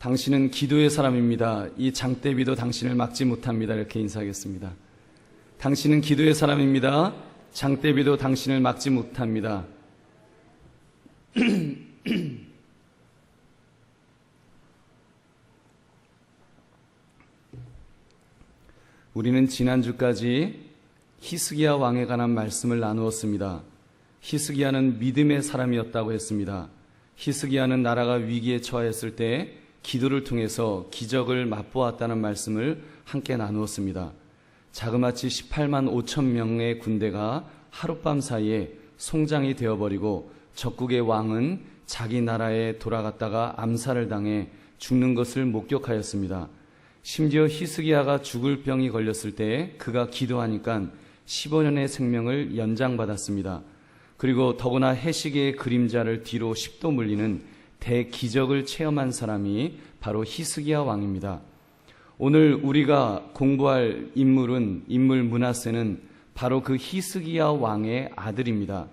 당신은 기도의 사람입니다. 이 장대비도 당신을 막지 못합니다. 이렇게 인사하겠습니다. 당신은 기도의 사람입니다. 장대비도 당신을 막지 못합니다. 우리는 지난주까지 히스기야 왕에 관한 말씀을 나누었습니다. 히스기야는 믿음의 사람이었다고 했습니다. 히스기야는 나라가 위기에 처했을 때 기도를 통해서 기적을 맛보았다는 말씀을 함께 나누었습니다. 자그마치 18만 5천 명의 군대가 하룻밤 사이에 송장이 되어버리고 적국의 왕은 자기 나라에 돌아갔다가 암살을 당해 죽는 것을 목격하였습니다. 심지어 히스기야가 죽을 병이 걸렸을 때 그가 기도하니까 15년의 생명을 연장받았습니다. 그리고 더구나 해시계의 그림자를 뒤로 10도 물리는 대기적을 체험한 사람이 바로 히스기야 왕입니다. 오늘 우리가 공부할 인물 므낫세는 바로 그 히스기야 왕의 아들입니다.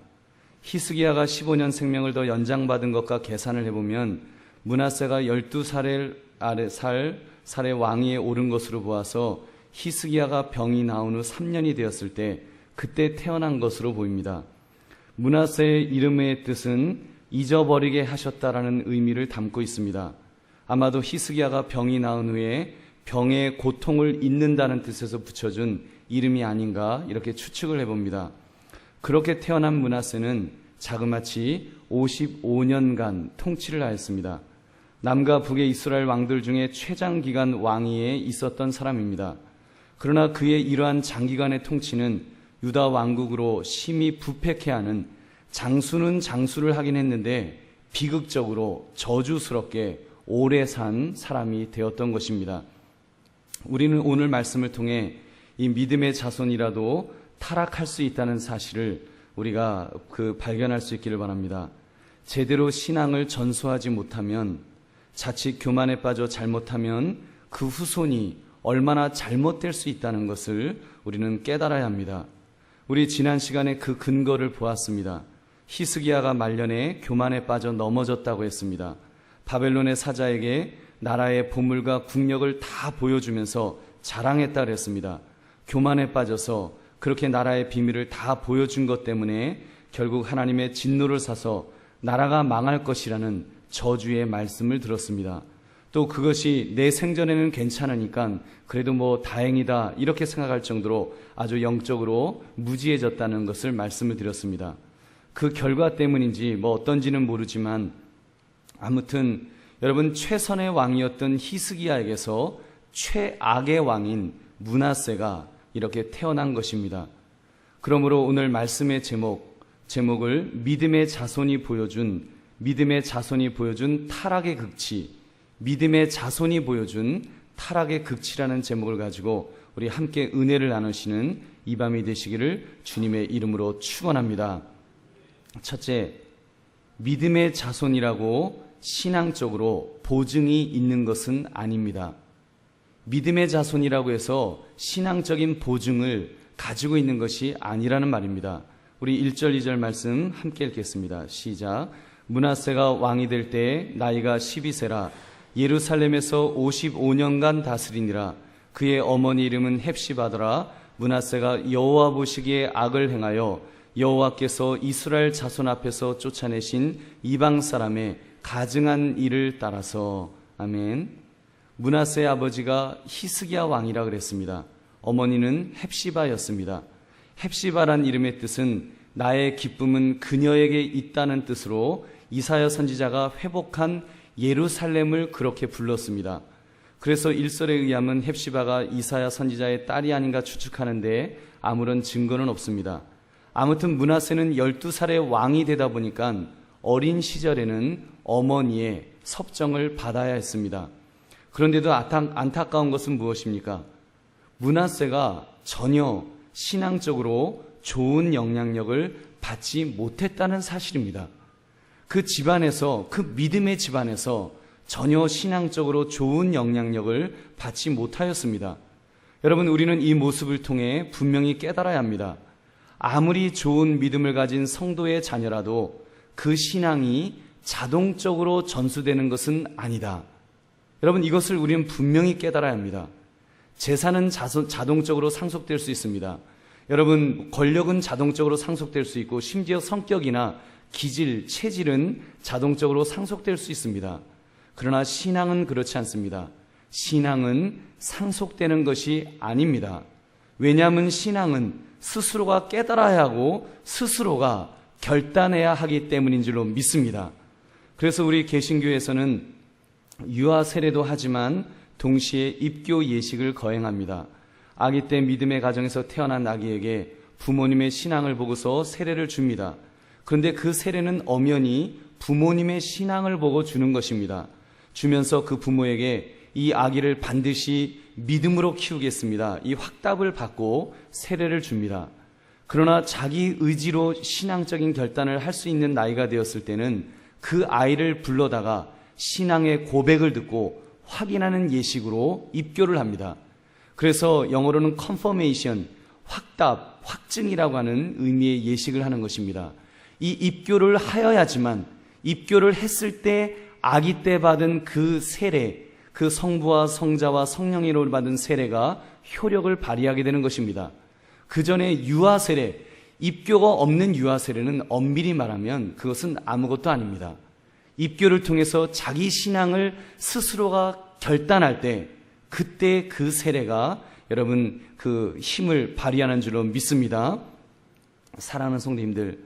히스기야가 15년 생명을 더 연장받은 것과 계산을 해보면 므낫세가 12살의 왕위에 오른 것으로 보아서 히스기야가 병이 나온 후 3년이 되었을 때 그때 태어난 것으로 보입니다. 므낫세의 이름의 뜻은 잊어버리게 하셨다라는 의미를 담고 있습니다. 아마도 히스기야가 병이 나은 후에 병의 고통을 잊는다는 뜻에서 붙여준 이름이 아닌가 이렇게 추측을 해봅니다. 그렇게 태어난 므낫세는 자그마치 55년간 통치를 하였습니다. 남과 북의 이스라엘 왕들 중에 최장기간 왕위에 있었던 사람입니다. 그러나 그의 이러한 장기간의 통치는 유다 왕국으로 심히 부패케 하는 장수는 장수를 하긴 했는데 비극적으로 저주스럽게 오래 산 사람이 되었던 것입니다. 우리는 오늘 말씀을 통해 이 믿음의 자손이라도 타락할 수 있다는 사실을 우리가 발견할 수 있기를 바랍니다. 제대로 신앙을 전수하지 못하면, 자칫 교만에 빠져 잘못하면 그 후손이 얼마나 잘못될 수 있다는 것을 우리는 깨달아야 합니다. 우리 지난 시간에 그 근거를 보았습니다. 히스기야가 말년에 교만에 빠져 넘어졌다고 했습니다. 바벨론의 사자에게 나라의 보물과 국력을 다 보여주면서 자랑했다 그랬습니다. 교만에 빠져서 그렇게 나라의 비밀을 다 보여준 것 때문에 결국 하나님의 진노를 사서 나라가 망할 것이라는 저주의 말씀을 들었습니다. 또 그것이 내 생전에는 괜찮으니까 그래도 다행이다 이렇게 생각할 정도로 아주 영적으로 무지해졌다는 것을 말씀을 드렸습니다. 그 결과 때문인지 어떤지는 모르지만 아무튼 여러분, 최선의 왕이었던 히스기야에게서 최악의 왕인 므낫세가 이렇게 태어난 것입니다. 그러므로 오늘 말씀의 제목을 믿음의 자손이 보여준 타락의 극치, 믿음의 자손이 보여준 타락의 극치라는 제목을 가지고 우리 함께 은혜를 나누시는 이 밤이 되시기를 주님의 이름으로 축원합니다. 첫째, 믿음의 자손이라고 신앙적으로 보증이 있는 것은 아닙니다. 믿음의 자손이라고 해서 신앙적인 보증을 가지고 있는 것이 아니라는 말입니다. 우리 1절 2절 말씀 함께 읽겠습니다. 시작. 므낫세가 왕이 될 때 나이가 12세라 예루살렘에서 55년간 다스리니라. 그의 어머니 이름은 헵시바더라. 므낫세가 여호와 보시기에 악을 행하여 여호와께서 이스라엘 자손 앞에서 쫓아내신 이방 사람의 가증한 일을 따라서. 아멘. 므낫세의 아버지가 히스기야 왕이라 그랬습니다. 어머니는 헵시바였습니다. 헵시바란 이름의 뜻은 나의 기쁨은 그녀에게 있다는 뜻으로 이사야 선지자가 회복한 예루살렘을 그렇게 불렀습니다. 그래서 일설에 의하면 헵시바가 이사야 선지자의 딸이 아닌가 추측하는데 아무런 증거는 없습니다. 아무튼 므낫세는 12살의 왕이 되다 보니까 어린 시절에는 어머니의 섭정을 받아야 했습니다. 그런데도 안타까운 것은 무엇입니까? 므낫세가 전혀 신앙적으로 좋은 영향력을 받지 못했다는 사실입니다. 그 집안에서, 그 믿음의 집안에서 전혀 신앙적으로 좋은 영향력을 받지 못하였습니다. 여러분, 우리는 이 모습을 통해 분명히 깨달아야 합니다. 아무리 좋은 믿음을 가진 성도의 자녀라도 그 신앙이 자동적으로 전수되는 것은 아니다. 여러분, 이것을 우리는 분명히 깨달아야 합니다. 재산은 자동적으로 상속될 수 있습니다. 여러분, 권력은 자동적으로 상속될 수 있고 심지어 성격이나 기질, 체질은 자동적으로 상속될 수 있습니다. 그러나 신앙은 그렇지 않습니다. 신앙은 상속되는 것이 아닙니다. 왜냐하면 신앙은 스스로가 깨달아야 하고 스스로가 결단해야 하기 때문인 줄로 믿습니다. 그래서 우리 개신교에서는 유아 세례도 하지만 동시에 입교 예식을 거행합니다. 아기 때 믿음의 가정에서 태어난 아기에게 부모님의 신앙을 보고서 세례를 줍니다. 그런데 그 세례는 엄연히 부모님의 신앙을 보고 주는 것입니다. 주면서 그 부모에게 이 아기를 반드시 믿음으로 키우겠습니다, 이 확답을 받고 세례를 줍니다. 그러나 자기 의지로 신앙적인 결단을 할 수 있는 나이가 되었을 때는 그 아이를 불러다가 신앙의 고백을 듣고 확인하는 예식으로 입교를 합니다. 그래서 영어로는 confirmation, 확답, 확증이라고 하는 의미의 예식을 하는 것입니다. 이 입교를 하여야지만 입교를 했을 때 아기 때 받은 그 세례, 그 성부와 성자와 성령으로 받은 세례가 효력을 발휘하게 되는 것입니다. 그 전에 유아 세례, 입교가 없는 유아 세례는 엄밀히 말하면 그것은 아무것도 아닙니다. 입교를 통해서 자기 신앙을 스스로가 결단할 때 그때 그 세례가 여러분 그 힘을 발휘하는 줄로 믿습니다. 사랑하는 성도님들,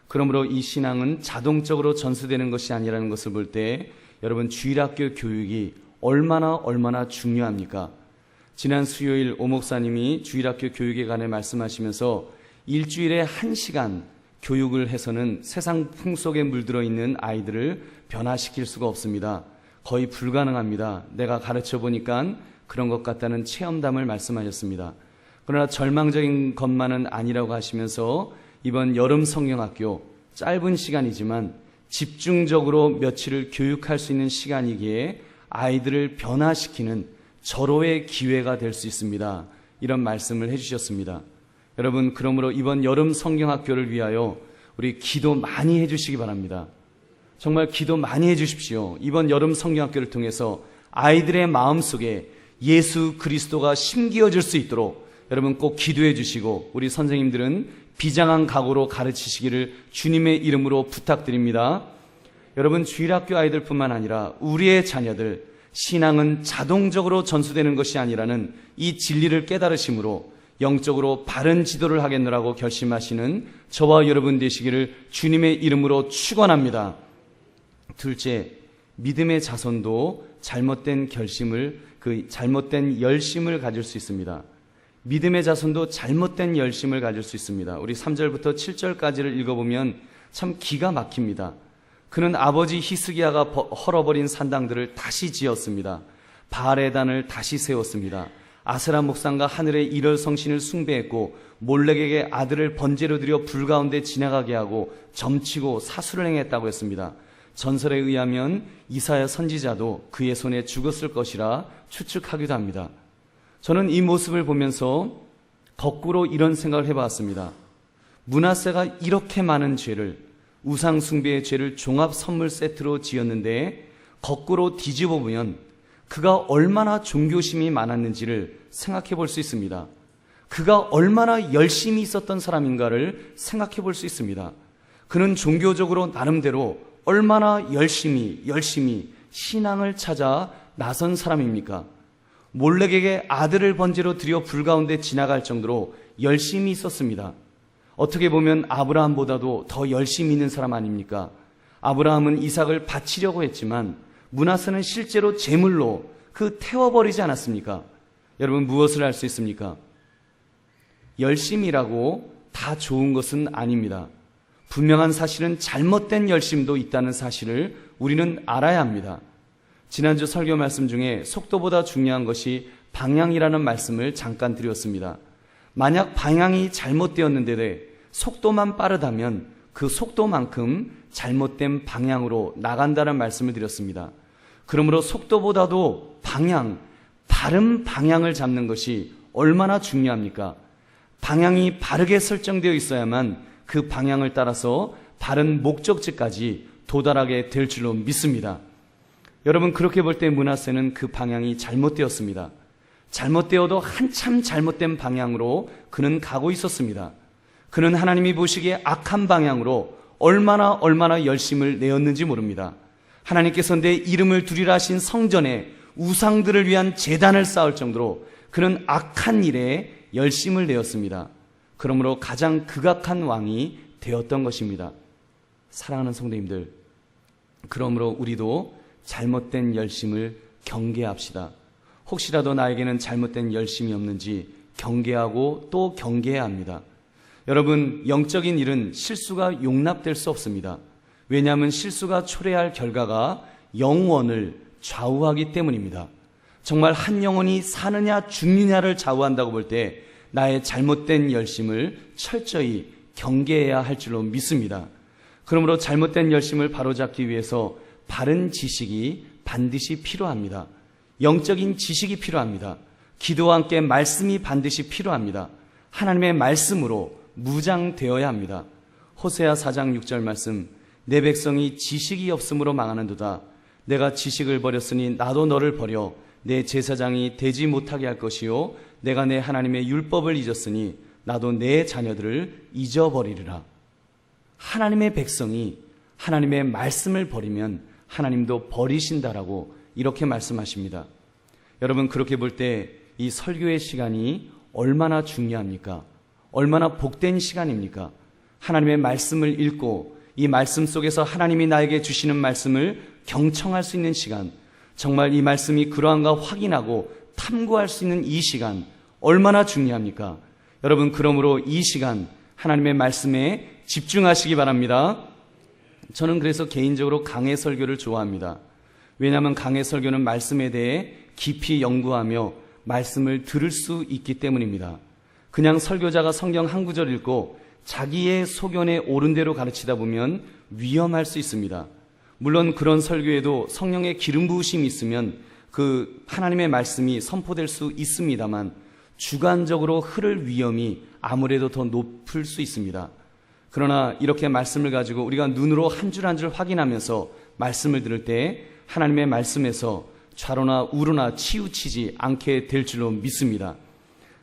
그러므로 이 신앙은 자동적으로 전수되는 것이 아니라는 것을 볼 때 여러분 주일학교 교육이 얼마나 중요합니까? 지난 수요일 오 목사님이 주일학교 교육에 관해 말씀하시면서 일주일에 1시간 교육을 해서는 세상 풍속에 물들어 있는 아이들을 변화시킬 수가 없습니다. 거의 불가능합니다. 내가 가르쳐 보니까 그런 것 같다는 체험담을 말씀하셨습니다. 그러나 절망적인 것만은 아니라고 하시면서 이번 여름 성경학교 짧은 시간이지만 집중적으로 며칠을 교육할 수 있는 시간이기에 아이들을 변화시키는 절호의 기회가 될 수 있습니다. 이런 말씀을 해주셨습니다. 여러분, 그러므로 이번 여름 성경학교를 위하여 우리 기도 많이 해주시기 바랍니다. 정말 기도 많이 해주십시오. 이번 여름 성경학교를 통해서 아이들의 마음속에 예수 그리스도가 심기어질 수 있도록 여러분 꼭 기도해 주시고, 우리 선생님들은 비장한 각오로 가르치시기를 주님의 이름으로 부탁드립니다. 여러분, 주일학교 아이들뿐만 아니라 우리의 자녀들, 신앙은 자동적으로 전수되는 것이 아니라는 이 진리를 깨달으심으로 영적으로 바른 지도를 하겠노라고 결심하시는 저와 여러분 되시기를 주님의 이름으로 축원합니다. 둘째, 믿음의 자손도 잘못된 열심을 가질 수 있습니다. 믿음의 자손도 잘못된 열심을 가질 수 있습니다. 우리 3절부터 7절까지를 읽어보면 참 기가 막힙니다. 그는 아버지 히스기야가 헐어버린 산당들을 다시 지었습니다. 바알의 단을 다시 세웠습니다. 아세라 목상과 하늘의 일월 성신을 숭배했고 몰렉에게 아들을 번제로 드려 불 가운데 지나가게 하고 점치고 사수를 행했다고 했습니다. 전설에 의하면 이사야 선지자도 그의 손에 죽었을 것이라 추측하기도 합니다. 저는 이 모습을 보면서 거꾸로 이런 생각을 해봤습니다. 므낫세가 이렇게 많은 죄를, 우상 숭배의 죄를 종합 선물 세트로 지었는데 거꾸로 뒤집어 보면 그가 얼마나 종교심이 많았는지를 생각해 볼 수 있습니다. 그가 얼마나 열심히 있었던 사람인가를 생각해 볼 수 있습니다. 그는 종교적으로 나름대로 얼마나 열심히 신앙을 찾아 나선 사람입니까? 몰렉에게 아들을 번제로 드려 불 가운데 지나갈 정도로 열심히 있었습니다. 어떻게 보면 아브라함보다도 더 열심히 있는 사람 아닙니까? 아브라함은 이삭을 바치려고 했지만 므낫세는 실제로 제물로 태워버리지 않았습니까? 여러분, 무엇을 할 수 있습니까? 열심이라고 다 좋은 것은 아닙니다. 분명한 사실은 잘못된 열심도 있다는 사실을 우리는 알아야 합니다. 지난주 설교 말씀 중에 속도보다 중요한 것이 방향이라는 말씀을 잠깐 드렸습니다. 만약 방향이 잘못되었는데 속도만 빠르다면 그 속도만큼 잘못된 방향으로 나간다는 말씀을 드렸습니다. 그러므로 속도보다도 바른 방향을 잡는 것이 얼마나 중요합니까? 방향이 바르게 설정되어 있어야만 그 방향을 따라서 바른 목적지까지 도달하게 될 줄로 믿습니다. 여러분, 그렇게 볼 때 므낫세는 그 방향이 잘못되었습니다. 잘못되어도 한참 잘못된 방향으로 그는 가고 있었습니다. 그는 하나님이 보시기에 악한 방향으로 얼마나 열심을 내었는지 모릅니다. 하나님께서 내 이름을 두리라 하신 성전에 우상들을 위한 제단을 쌓을 정도로 그는 악한 일에 열심을 내었습니다. 그러므로 가장 극악한 왕이 되었던 것입니다. 사랑하는 성도님들, 그러므로 우리도 잘못된 열심을 경계합시다. 혹시라도 나에게는 잘못된 열심이 없는지 경계하고 또 경계해야 합니다. 여러분, 영적인 일은 실수가 용납될 수 없습니다. 왜냐하면 실수가 초래할 결과가 영원을 좌우하기 때문입니다. 정말 한 영혼이 사느냐 죽느냐를 좌우한다고 볼 때 나의 잘못된 열심을 철저히 경계해야 할 줄로 믿습니다. 그러므로 잘못된 열심을 바로잡기 위해서 바른 지식이 반드시 필요합니다. 영적인 지식이 필요합니다. 기도와 함께 말씀이 반드시 필요합니다. 하나님의 말씀으로 무장되어야 합니다. 호세아 4장 6절 말씀, 내 백성이 지식이 없음으로 망하는도다. 내가 지식을 버렸으니 나도 너를 버려 내 제사장이 되지 못하게 할 것이요 내가 내 하나님의 율법을 잊었으니 나도 내 자녀들을 잊어버리리라. 하나님의 백성이 하나님의 말씀을 버리면 하나님도 버리신다라고 이렇게 말씀하십니다. 여러분, 그렇게 볼 때 이 설교의 시간이 얼마나 중요합니까? 얼마나 복된 시간입니까? 하나님의 말씀을 읽고 이 말씀 속에서 하나님이 나에게 주시는 말씀을 경청할 수 있는 시간, 정말 이 말씀이 그러한가 확인하고 탐구할 수 있는 이 시간 얼마나 중요합니까? 여러분, 그러므로 이 시간 하나님의 말씀에 집중하시기 바랍니다. 저는 그래서 개인적으로 강해 설교를 좋아합니다. 왜냐하면 강해 설교는 말씀에 대해 깊이 연구하며 말씀을 들을 수 있기 때문입니다. 그냥 설교자가 성경 한 구절 읽고 자기의 소견에 옳은 대로 가르치다 보면 위험할 수 있습니다. 물론 그런 설교에도 성령의 기름 부으심이 있으면 그 하나님의 말씀이 선포될 수 있습니다만 주관적으로 흐를 위험이 아무래도 더 높을 수 있습니다. 그러나 이렇게 말씀을 가지고 우리가 눈으로 한 줄 한 줄 확인하면서 말씀을 들을 때 하나님의 말씀에서 좌로나 우로나 치우치지 않게 될 줄로 믿습니다.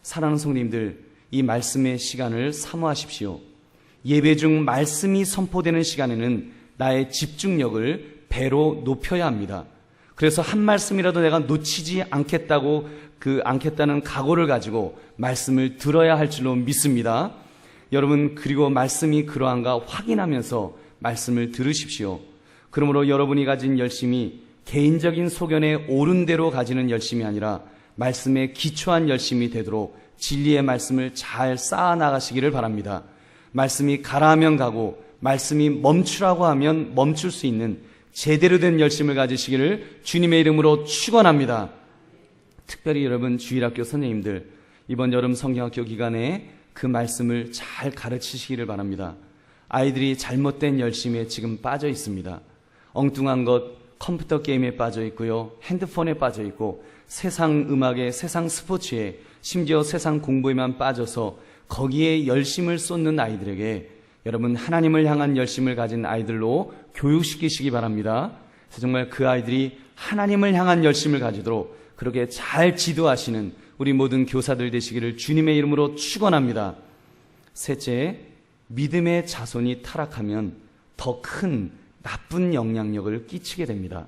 사랑하는 성도님들, 이 말씀의 시간을 사모하십시오. 예배 중 말씀이 선포되는 시간에는 나의 집중력을 배로 높여야 합니다. 그래서 한 말씀이라도 내가 놓치지 않겠다는 각오를 가지고 말씀을 들어야 할 줄로 믿습니다. 여러분, 그리고 말씀이 그러한가 확인하면서 말씀을 들으십시오. 그러므로 여러분이 가진 열심이 개인적인 소견에 옳은 대로 가지는 열심이 아니라 말씀에 기초한 열심이 되도록 진리의 말씀을 잘 쌓아 나가시기를 바랍니다. 말씀이 가라 하면 가고 말씀이 멈추라고 하면 멈출 수 있는 제대로 된 열심을 가지시기를 주님의 이름으로 축원합니다. 특별히 여러분 주일학교 선생님들, 이번 여름 성경학교 기간에 그 말씀을 잘 가르치시기를 바랍니다. 아이들이 잘못된 열심에 지금 빠져 있습니다. 엉뚱한 것, 컴퓨터 게임에 빠져 있고요, 핸드폰에 빠져 있고, 세상 음악에, 세상 스포츠에, 심지어 세상 공부에만 빠져서 거기에 열심을 쏟는 아이들에게 여러분 하나님을 향한 열심을 가진 아이들로 교육시키시기 바랍니다. 그래서 정말 그 아이들이 하나님을 향한 열심을 가지도록 그렇게 잘 지도하시는 우리 모든 교사들 되시기를 주님의 이름으로 축원합니다. 셋째, 믿음의 자손이 타락하면 더 큰 나쁜 영향력을 끼치게 됩니다.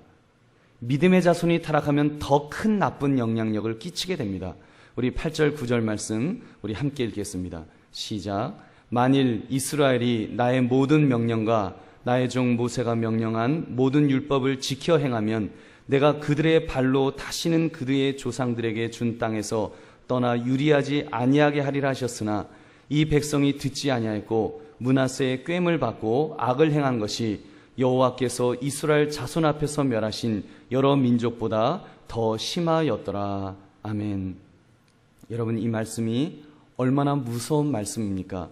믿음의 자손이 타락하면 더 큰 나쁜 영향력을 끼치게 됩니다. 우리 8절 9절 말씀 우리 함께 읽겠습니다. 시작. 만일 이스라엘이 나의 모든 명령과 나의 종 모세가 명령한 모든 율법을 지켜 행하면 내가 그들의 발로 다시는 그들의 조상들에게 준 땅에서 떠나 유리하지 아니하게 하리라 하셨으나 이 백성이 듣지 아니하였고 므낫세의 꾀를 받고 악을 행한 것이 여호와께서 이스라엘 자손 앞에서 멸하신 여러 민족보다 더 심하였더라. 아멘. 여러분, 이 말씀이 얼마나 무서운 말씀입니까?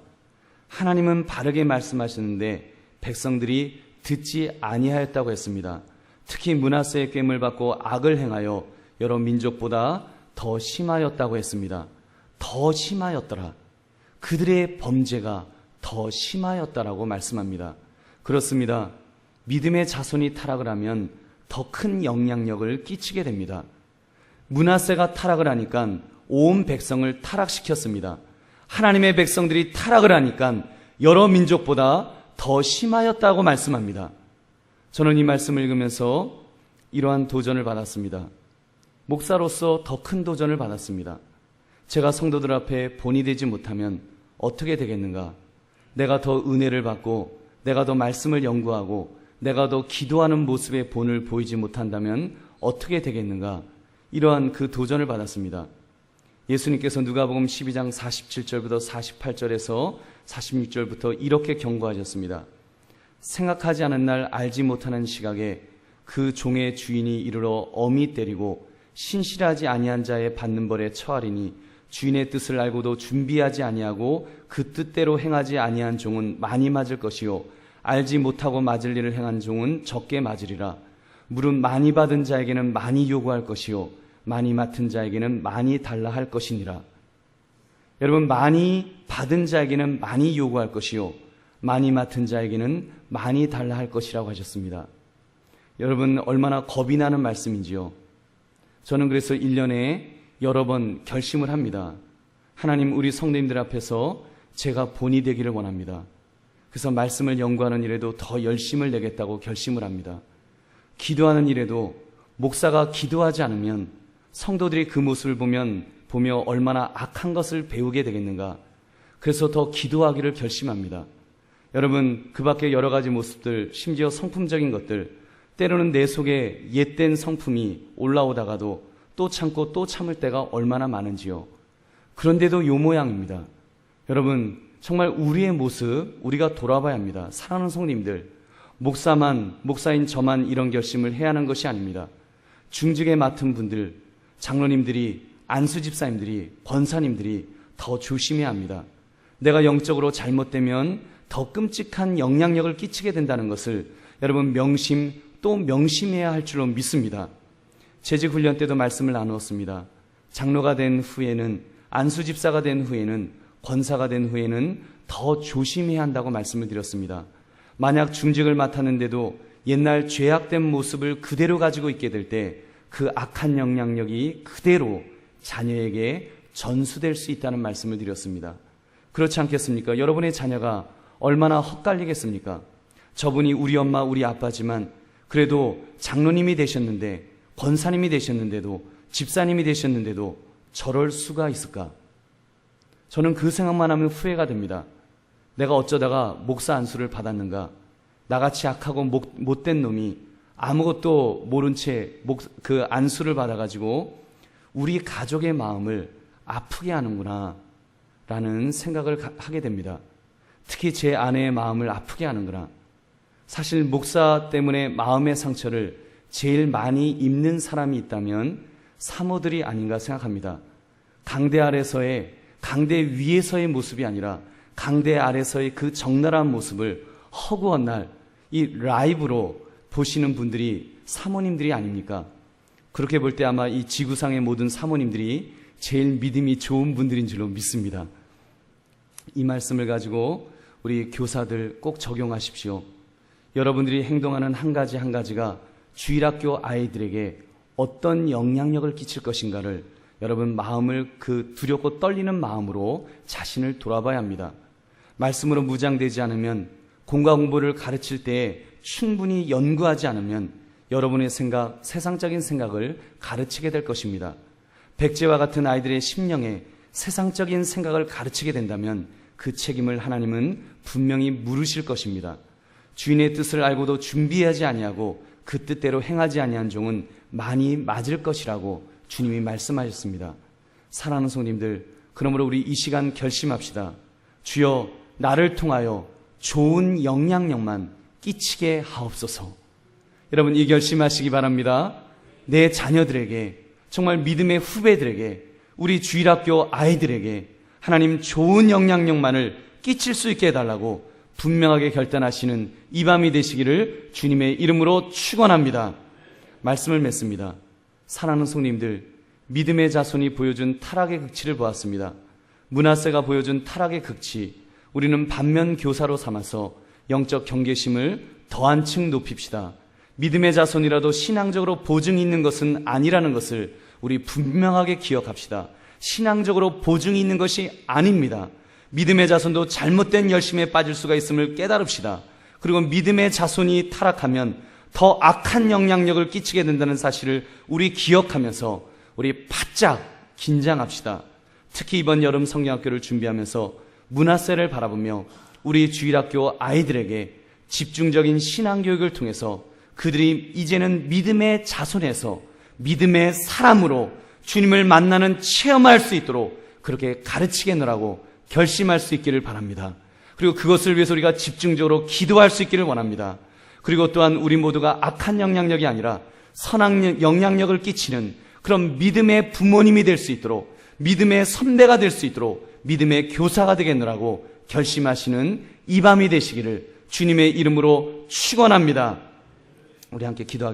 하나님은 바르게 말씀하시는데 백성들이 듣지 아니하였다고 했습니다. 특히 므낫세의 꾀를 받고 악을 행하여 여러 민족보다 더 심하였다고 했습니다. 더 심하였더라. 그들의 범죄가 더 심하였다라고 말씀합니다. 그렇습니다. 믿음의 자손이 타락을 하면 더 큰 영향력을 끼치게 됩니다. 므낫세가 타락을 하니까 온 백성을 타락시켰습니다. 하나님의 백성들이 타락을 하니까 여러 민족보다 더 심하였다고 말씀합니다. 저는 이 말씀을 읽으면서 이러한 도전을 받았습니다. 목사로서 더 큰 도전을 받았습니다. 제가 성도들 앞에 본이 되지 못하면 어떻게 되겠는가? 내가 더 은혜를 받고 내가 더 말씀을 연구하고 내가 더 기도하는 모습의 본을 보이지 못한다면 어떻게 되겠는가? 이러한 그 도전을 받았습니다. 예수님께서 누가복음 12장 47절부터 48절에서 46절부터 이렇게 경고하셨습니다. 생각하지 않은 날 알지 못하는 시각에 그 종의 주인이 이르러 엄히 때리고 신실하지 아니한 자의 받는 벌에 처하리니 주인의 뜻을 알고도 준비하지 아니하고 그 뜻대로 행하지 아니한 종은 많이 맞을 것이요 알지 못하고 맞을 일을 행한 종은 적게 맞으리라. 물은 많이 받은 자에게는 많이 요구할 것이요 많이 맡은 자에게는 많이 달라 할 것이니라. 여러분, 많이 받은 자에게는 많이 요구할 것이요 많이 맡은 자에게는 많이 달라 할 것이라고 하셨습니다. 여러분, 얼마나 겁이 나는 말씀인지요. 저는 그래서 1년에 여러 번 결심을 합니다. 하나님, 우리 성도님들 앞에서 제가 본이 되기를 원합니다. 그래서 말씀을 연구하는 일에도 더 열심을 내겠다고 결심을 합니다. 기도하는 일에도 목사가 기도하지 않으면 성도들이 그 모습을 보며 얼마나 악한 것을 배우게 되겠는가. 그래서 더 기도하기를 결심합니다. 여러분, 그 밖에 여러 가지 모습들, 심지어 성품적인 것들, 때로는 내 속에 옛된 성품이 올라오다가도 또 참고 또 참을 때가 얼마나 많은지요. 그런데도 요 모양입니다. 여러분, 정말 우리의 모습 우리가 돌아봐야 합니다. 사랑하는 성도님들, 목사인 저만 이런 결심을 해야 하는 것이 아닙니다. 중직에 맡은 분들, 장로님들이, 안수 집사님들이, 권사님들이 더 조심해야 합니다. 내가 영적으로 잘못되면 더 끔찍한 영향력을 끼치게 된다는 것을 여러분 또 명심해야 할 줄로 믿습니다. 재직 훈련 때도 말씀을 나누었습니다. 장로가 된 후에는, 안수 집사가 된 후에는, 권사가 된 후에는 더 조심해야 한다고 말씀을 드렸습니다. 만약 중직을 맡았는데도 옛날 죄악된 모습을 그대로 가지고 있게 될 때 그 악한 영향력이 그대로 자녀에게 전수될 수 있다는 말씀을 드렸습니다. 그렇지 않겠습니까? 여러분의 자녀가 얼마나 헛갈리겠습니까? 저분이 우리 엄마, 우리 아빠지만 그래도 장로님이 되셨는데, 권사님이 되셨는데도, 집사님이 되셨는데도 저럴 수가 있을까? 저는 그 생각만 하면 후회가 됩니다. 내가 어쩌다가 목사 안수를 받았는가? 나같이 악하고 못된 놈이 아무것도 모른 채 그 안수를 받아가지고 우리 가족의 마음을 아프게 하는구나 라는 생각을 하게 됩니다. 특히 제 아내의 마음을 아프게 하는구나. 사실 목사 때문에 마음의 상처를 제일 많이 입는 사람이 있다면 사모들이 아닌가 생각합니다. 강대 위에서의 모습이 아니라 강대 아래서의 그 적나라한 모습을 허구한 날 이 라이브로 보시는 분들이 사모님들이 아닙니까? 그렇게 볼 때 아마 이 지구상의 모든 사모님들이 제일 믿음이 좋은 분들인 줄로 믿습니다. 이 말씀을 가지고 우리 교사들 꼭 적용하십시오. 여러분들이 행동하는 한 가지 한 가지가 주일학교 아이들에게 어떤 영향력을 끼칠 것인가를 여러분 마음을 그 두렵고 떨리는 마음으로 자신을 돌아봐야 합니다. 말씀으로 무장되지 않으면 공과 공부를 가르칠 때 충분히 연구하지 않으면 여러분의 생각, 세상적인 생각을 가르치게 될 것입니다. 백제와 같은 아이들의 심령에 세상적인 생각을 가르치게 된다면 그 책임을 하나님은 분명히 물으실 것입니다. 주인의 뜻을 알고도 준비하지 아니하고 그 뜻대로 행하지 아니한 종은 많이 맞을 것이라고 주님이 말씀하셨습니다. 사랑하는 성도님들, 그러므로 우리 이 시간 결심합시다. 주여, 나를 통하여 좋은 영향력만 끼치게 하옵소서. 여러분, 이 결심하시기 바랍니다. 내 자녀들에게, 정말 믿음의 후배들에게, 우리 주일학교 아이들에게 하나님 좋은 영향력만을 끼칠 수 있게 해달라고 분명하게 결단하시는 이 밤이 되시기를 주님의 이름으로 축원합니다. 말씀을 맺습니다. 사랑하는 성도님들, 믿음의 자손이 보여준 타락의 극치를 보았습니다. 므낫세가 보여준 타락의 극치, 우리는 반면 교사로 삼아서 영적 경계심을 더 한층 높입시다. 믿음의 자손이라도 신앙적으로 보증이 있는 것은 아니라는 것을 우리 분명하게 기억합시다. 신앙적으로 보증이 있는 것이 아닙니다. 믿음의 자손도 잘못된 열심에 빠질 수가 있음을 깨달읍시다. 그리고 믿음의 자손이 타락하면 더 악한 영향력을 끼치게 된다는 사실을 우리 기억하면서 우리 바짝 긴장합시다. 특히 이번 여름 성경학교를 준비하면서 문화세를 바라보며 우리 주일학교 아이들에게 집중적인 신앙교육을 통해서 그들이 이제는 믿음의 자손에서 믿음의 사람으로 주님을 만나는 체험할 수 있도록 그렇게 가르치겠노라고 결심할 수 있기를 바랍니다. 그리고 그것을 위해서 우리가 집중적으로 기도할 수 있기를 원합니다. 그리고 또한 우리 모두가 악한 영향력이 아니라 선한 영향력을 끼치는 그런 믿음의 부모님이 될 수 있도록, 믿음의 선배가 될 수 있도록, 믿음의 교사가 되겠노라고 결심하시는 이 밤이 되시기를 주님의 이름으로 축원합니다. 우리 함께 기도하겠습니다.